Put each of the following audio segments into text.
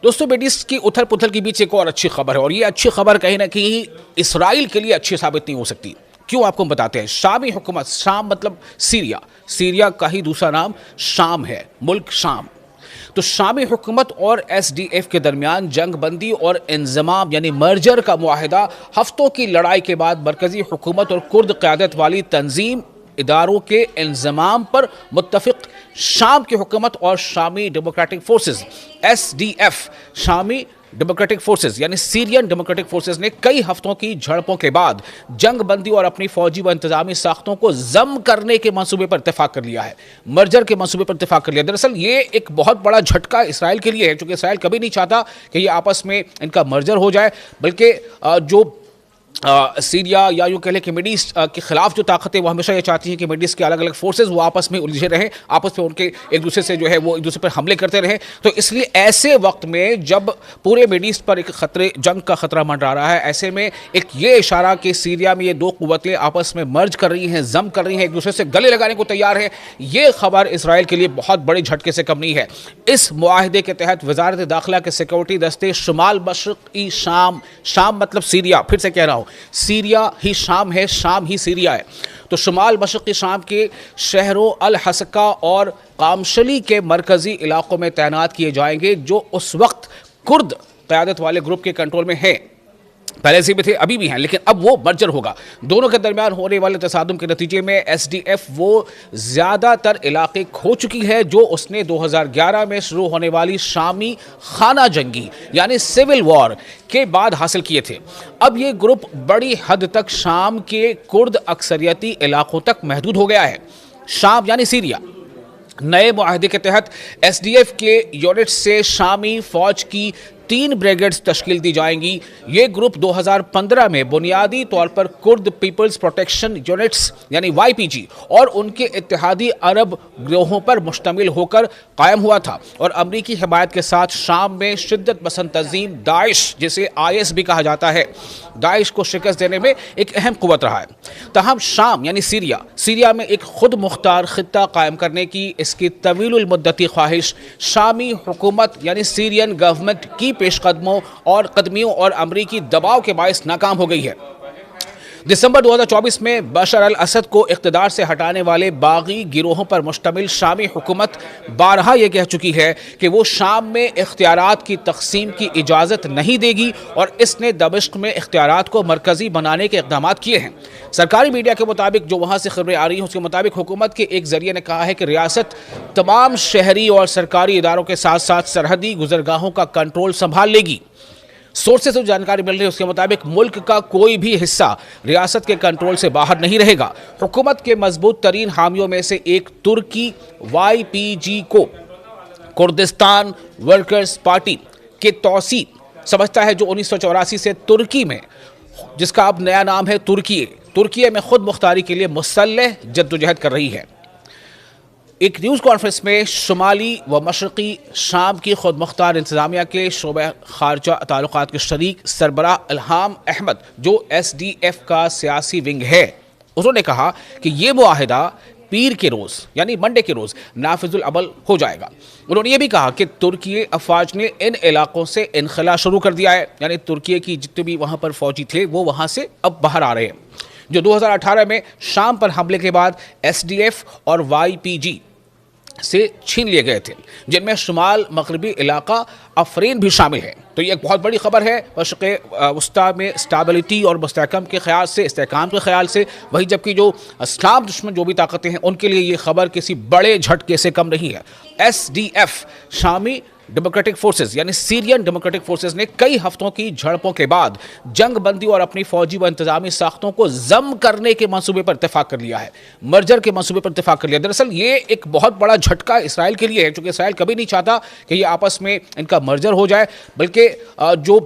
दोस्तों, middle east की उथल पुथल के बीच एक और अच्छी खबर है, और ये अच्छी खबर कहीं ना कहीं इसराइल के लिए अच्छी साबित नहीं हो सकती। क्यों, आपको हम बताते हैं। शामी हुकूमत, शाम मतलब सीरिया, सीरिया का ही दूसरा नाम शाम है, मुल्क शाम। तो शामी हुकूमत और एसडीएफ के दरमियान जंग बंदी और इंजमाम यानी मर्जर का मुआहिदा हफ्तों की लड़ाई के बाद मरकजी हुकूमत और कुर्द क़यादत वाली तंजीम इदारों के इंजमाम पर मुत्तफिक शाम की हुकूमत और Shami democratic forces SDF, Shami democratic forces यानी सीरियन डेमोक्रेटिक फोर्सेस ने कई हफ्तों की झड़पों के बाद जंग बंदी और अपनी फौजी व इंतजामी साख्तों को जम करने के मंसूबे पर इत्तेफाक कर लिया है, मर्जर के मंसूबे पर इत्तेफाक कर लिया। दरअसल ये एक बहुत बड़ा झटका इसराइल के लिए है, क्योंकि इसराइल कभी नहीं चाहता कि ये आपस में इनका मर्जर हो जाए, बल्कि जो सीरिया या यूँ कह लें कि मिड ईस्ट के खिलाफ जो ताकतें वो हमेशा ये चाहती हैं कि मिड ईस्ट के अलग अलग फोर्सेस वो आपस में उलझे रहें, आपस में उनके एक दूसरे से जो है वो एक दूसरे पर हमले करते रहें। तो इसलिए ऐसे वक्त में जब पूरे मिड ईस्ट पर एक खतरे, जंग का खतरा मंडरा रहा है, ऐसे में एक ये इशारा कि सीरिया में ये दो कुव्वतें आपस में मर्ज कर रही हैं, जम कर रही हैं, एक दूसरे से गले लगाने को तैयार है, ये खबर इसराइल के लिए बहुत बड़े झटके से कम नहीं है। इस मुआहिदे के तहत वजारत दाखिला के सिक्योरिटी दस्ते शुमाल मशरक़ी शाम, शाम मतलब सीरिया, फिर से कह रहा हूँ सीरिया ही शाम है, शाम ही सीरिया है, तो शुमाल मशरक़ी शाम के शहरों अल हसका और कामशली के मरकजी इलाकों में तैनात किए जाएंगे, जो उस वक्त कुर्द क़यादत वाले ग्रुप के कंट्रोल में हैं। पहले से भी थे, अभी भी हैं, लेकिन अब वो मर्जर होगा। दोनों के दरमियान होने वाले तसादुम के नतीजे में एसडीएफ वो ज़्यादातर इलाके खो चुकी है जो उसने 2011 में शुरू होने वाली शामी खाना जंगी यानी सिविल वॉर के बाद हासिल किए थे। अब ये ग्रुप बड़ी हद तक शाम के कुर्द अक्सरियती इलाकों तक महदूद हो गया है। शाम यानी सीरिया। नए मुआहदे के तहत एसडीएफ के यूनिट से शामी फौज की 3 ब्रिगेड्स तश्कील दी जाएंगी। ये ग्रुप 2015 में बुनियादी तौर पर कुर्द पीपल्स प्रोटेक्शन यूनिट्स यानी वाईपीजी और उनके इत्तेहादी अरब गिरोहों पर मुश्तमिल होकर कायम हुआ था, और अमरीकी हिमायत के साथ शाम में शिद्दत पसंद तंजीम दाइश, जिसे आईएस भी कहा जाता है, दाइश को शिकस्त देने में एक अहम कुव्वत रहा है। तहम शाम यानी सीरिया, सीरिया में एक खुद मुख्तार खित्ता कायम करने की इसकी तवीलुल मुद्दती ख्वाहिश शामी हुकूमत यानी सीरियन गवर्नमेंट की पेशकदमों और कदमियों और अमरीकी दबाव के बायस नाकाम हो गई है। दिसंबर 2024 में बशर अल असद को इख्तिदार से हटाने वाले बागी गिरोहों पर मुश्तमिल शामी हुकूमत बारहा ये कह चुकी है कि वो शाम में इख्तियारात की तकसीम की इजाज़त नहीं देगी, और इसने दमिश्क में इख्तियारात को मरकजी बनाने के इक़दाम किए हैं। सरकारी मीडिया के मुताबिक, जो वहाँ से खबरें आ रही हैं, उसके मुताबिक हुकूमत के एक जरिए ने कहा है कि रियासत तमाम शहरी और सरकारी इदारों के साथ साथ सरहदी गुजरगाहों का कंट्रोल संभाल लेगी। सोर्सेस से जानकारी मिल रही है, उसके मुताबिक मुल्क का कोई भी हिस्सा रियासत के कंट्रोल से बाहर नहीं रहेगा। हुकूमत के मजबूत तरीन हामियों में से एक तुर्की वाईपीजी को कुर्दिस्तान वर्कर्स पार्टी के तौसी समझता है, जो 1984 से तुर्की में, जिसका अब नया नाम है तुर्की में खुद मुख्तारी के लिए मुसल्लह जद्दोजहद कर रही है। एक न्यूज़ कॉन्फ्रेंस में शुमाली व मशरक़ी शाम की खुद मुख्तार इंतज़ामिया के शोबे खारजा ताल्लुकात के शरीक सरबराह इल्हाम अहमद, जो एसडीएफ का सियासी विंग है, उन्होंने कहा कि ये मुआहिदा पीर के रोज़ यानी मंडे के रोज़ नाफिजुल अमल हो जाएगा। उन्होंने ये भी कहा कि तुर्की अफवाज ने इन इलाकों से इनखला शुरू कर दिया है, यानी तुर्की की जितने भी वहाँ पर फौजी थे वो वहाँ से अब बाहर आ रहे हैं, जो 2018 में शाम पर हमले के बाद एसडीएफ और वाईपीजी से छीन लिए गए थे, जिनमें शुमाल मगरबी इलाका अफरीन भी शामिल है। तो ये एक बहुत बड़ी खबर है मशरिक़ वस्ता में स्टेबिलिटी और मुस्तहकम के ख्याल से, इस्तेहकाम के ख्याल से। वही जबकि जो इस्लाम दुश्मन जो भी ताकतें हैं उनके लिए ये खबर किसी बड़े झटके से कम नहीं है। एसडीएफ, शामी डेमोक्रेटिक फोर्सेस यानी सीरियन डेमोक्रेटिक फोर्सेस ने कई हफ्तों की झड़पों के बाद जंग बंदी और अपनी फौजी व इंतजामी साख्तों को जम करने के मंसूबे पर इत्तेफाक कर लिया है, मर्जर के मंसूबे पर इत्तेफाक कर लिया। दरअसल ये एक बहुत बड़ा झटका इसराइल के लिए है, क्योंकि इसराइल कभी नहीं चाहता कि ये आपस में इनका मर्जर हो जाए, बल्कि जो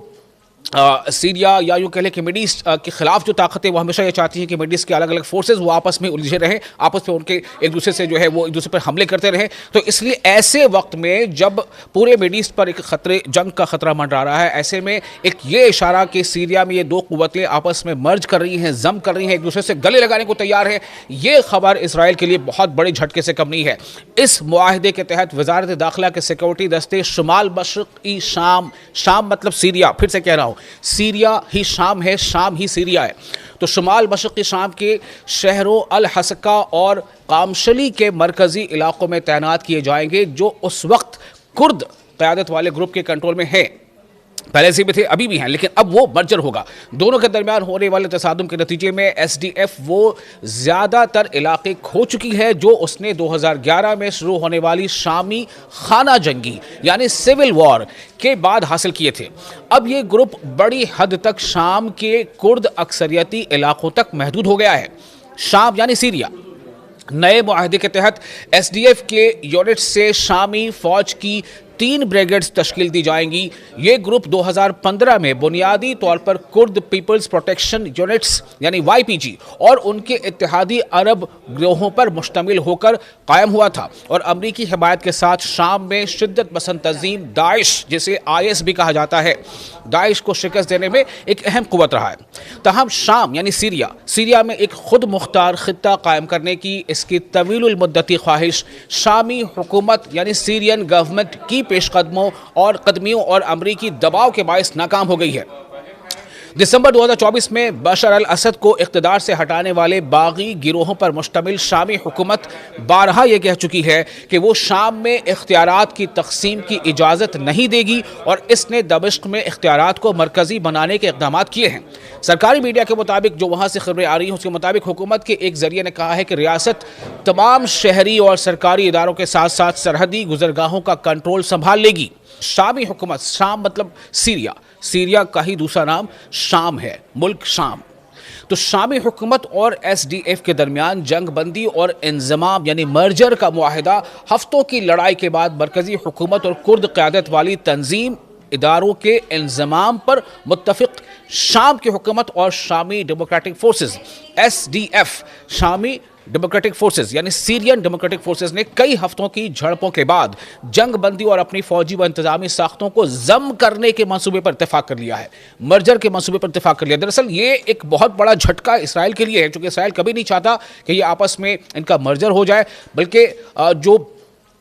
सीरिया या यूँ कह लें कि मिड ईस्ट के खिलाफ जो ताकतें वो हमेशा ये चाहती हैं कि मिड ईस्ट के अलग अलग फोर्सेज वो आपस में उलझे रहें, आपस में उनके एक दूसरे से जो है वो एक दूसरे पर हमले करते रहें। तो इसलिए ऐसे वक्त में जब पूरे मिड ईस्ट पर एक जंग का खतरा मंडरा रहा है, ऐसे में एक ये इशारा कि सीरिया में ये दो कुव्वतें आपस में मर्ज कर रही हैं, जम कर रही हैं, एक दूसरे से गले लगाने को तैयार है, ये खबर इसराइल के लिए बहुत बड़े झटके से कम नहीं है। इस मुआहदे के तहत वजारत दाखिला के सिक्योरिटी दस्ते शुमाल मशरक़ी शाम, शाम मतलब सीरिया, फिर से कह रहा हूँ सीरिया ही शाम है, शाम ही सीरिया है, तो शुमाल मशरक़ी शाम के शहरों अल हसका और कामशली के मरकज़ी इलाकों में तैनात किए जाएंगे, जो उस वक्त कुर्द क़यादत वाले ग्रुप के कंट्रोल में हैं। पहले से भी थे, अभी भी हैं, लेकिन अब वो मर्जर होगा। दोनों के दरमियान होने वाले तसादुम के नतीजे में SDF वो ज़्यादातर इलाके खो चुकी है जो उसने 2011 में शुरू होने वाली शामी खाना जंगी यानी सिविल वॉर के बाद हासिल किए थे। अब ये ग्रुप बड़ी हद तक शाम के कुर्द अक्सरियती इलाकों तक महदूद हो गया है। शाम यानी सीरिया। नए मुआहदे के तहत SDF के यूनिट से शामी फौज की 3 ब्रिगेड्स तश्कील दी जाएंगी। ये ग्रुप 2015 में बुनियादी तौर पर कुर्द पीपल्स प्रोटेक्शन यूनिट्स यानी YPG और उनके इत्तेहादी अरब गिरोहों पर मुश्तमिल होकर कायम हुआ था और अमरीकी हिमायत के साथ शाम में शिद्दत पसंद तंजीम दाइश, जिसे IS भी कहा जाता है, दाइश को शिकस्त देने में एक अहम कुव्वत रहा है। तहम शाम यानी सीरिया में एक खुद मुख्तार खित्ता कायम करने की इसकी तवीलुल मुद्दती ख्वाहिश शामी हुकूमत यानी सीरियन गवर्नमेंट की पेशकदमों और कदमियों और अमरीकी दबाव के बायस नाकाम हो गई है। दिसंबर 2024 में बशर अल असद को इक़्तिदार से हटाने वाले बागी गिरोहों पर मुश्तमिल शामी हुकूमत बारहा ये कह चुकी है कि वो शाम में इख्तियारात की तकसीम की इजाज़त नहीं देगी और इसने दमिश्क में इख्तियारात को मरकज़ी बनाने के इक़दाम किए हैं। सरकारी मीडिया के मुताबिक, जो वहाँ से खबरें आ रही हैं, उसके मुताबिक हुकूमत के एक जरिए ने कहा है कि रियासत तमाम शहरी और सरकारी इदारों के साथ साथ सरहदी गुजरगाहों का कंट्रोल संभाल लेगी। शामी हुकूमत, शाम मतलब सीरिया का ही दूसरा नाम शाम है, मुल्क शाम। तो शामी हुकूमत और SDF के दरमियान जंग बंदी और इंजमाम यानी मर्जर का मुआहिदा हफ्तों की लड़ाई के बाद मरकजी हुकूमत और कुर्द क़यादत वाली तंजीम इदारों के इंजमाम पर मुत्तफिक शाम की हुकूमत और Shami democratic forces SDF, Shami democratic forces यानी सीरियन डेमोक्रेटिक फोर्सेस ने कई हफ्तों की झड़पों के बाद जंग बंदी और अपनी फौजी व इंतजामी साख्तों को जम करने के मंसूबे पर इत्तेफाक कर लिया है, मर्जर के मंसूबे पर इत्तेफाक कर लिया। दरअसल ये एक बहुत बड़ा झटका इसराइल के लिए है, क्योंकि इसराइल कभी नहीं चाहता कि ये आपस में इनका मर्जर हो जाए, बल्कि जो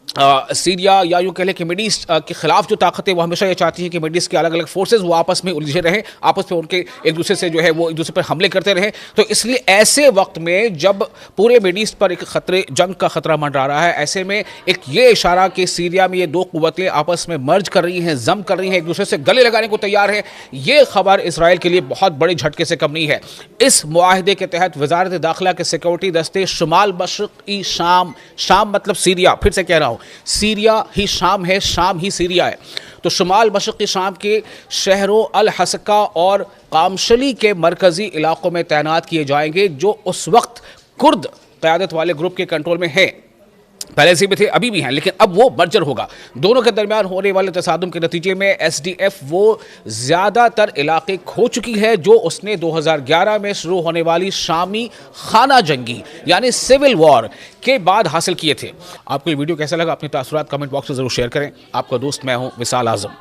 सीरिया या यूँ कह लें कि मिड ईस्ट के खिलाफ जो ताकतें वो हमेशा ये चाहती हैं कि मिड ईस्ट के अलग अलग फोर्सेज वो आपस में उलझे रहें, आपस में उनके एक दूसरे से जो है वो एक दूसरे पर हमले करते रहें। तो इसलिए ऐसे वक्त में जब पूरे मिड ईस्ट पर एक जंग का खतरा मंडरा रहा है, ऐसे में एक ये इशारा कि सीरिया में ये दो कुव्वतें आपस में मर्ज कर रही हैं, जम कर रही हैं, एक दूसरे से गले लगाने को तैयार है, ये खबर इसराइल के लिए बहुत बड़े झटके से कम नहीं है। इस मुआहदे के तहत वजारत दाखिला के सिक्योरिटी दस्ते शुमाल मशरक़ी शाम, शाम मतलब सीरिया, फिर से कह रहा हूँ सीरिया ही शाम है, शाम ही सीरिया है, तो शुमाल मशरक़ी शाम के शहरों अल हसका और कामशली के मरकज़ी इलाकों में तैनात किए जाएंगे, जो उस वक्त कुर्द क़यादत वाले ग्रुप के कंट्रोल में हैं। पहले से भी थे, अभी भी हैं, लेकिन अब वो मर्जर होगा। दोनों के दरमियान होने वाले तसादुम के नतीजे में SDF वो ज़्यादातर इलाके खो चुकी है जो उसने 2011 में शुरू होने वाली शामी खाना जंगी यानी सिविल वॉर के बाद हासिल किए थे। आपको ये वीडियो कैसा लगा? अपने तासुरात कमेंट बॉक्स में ज़रूर शेयर करें। आपका दोस्त मैं हूँ विशाल आज़म।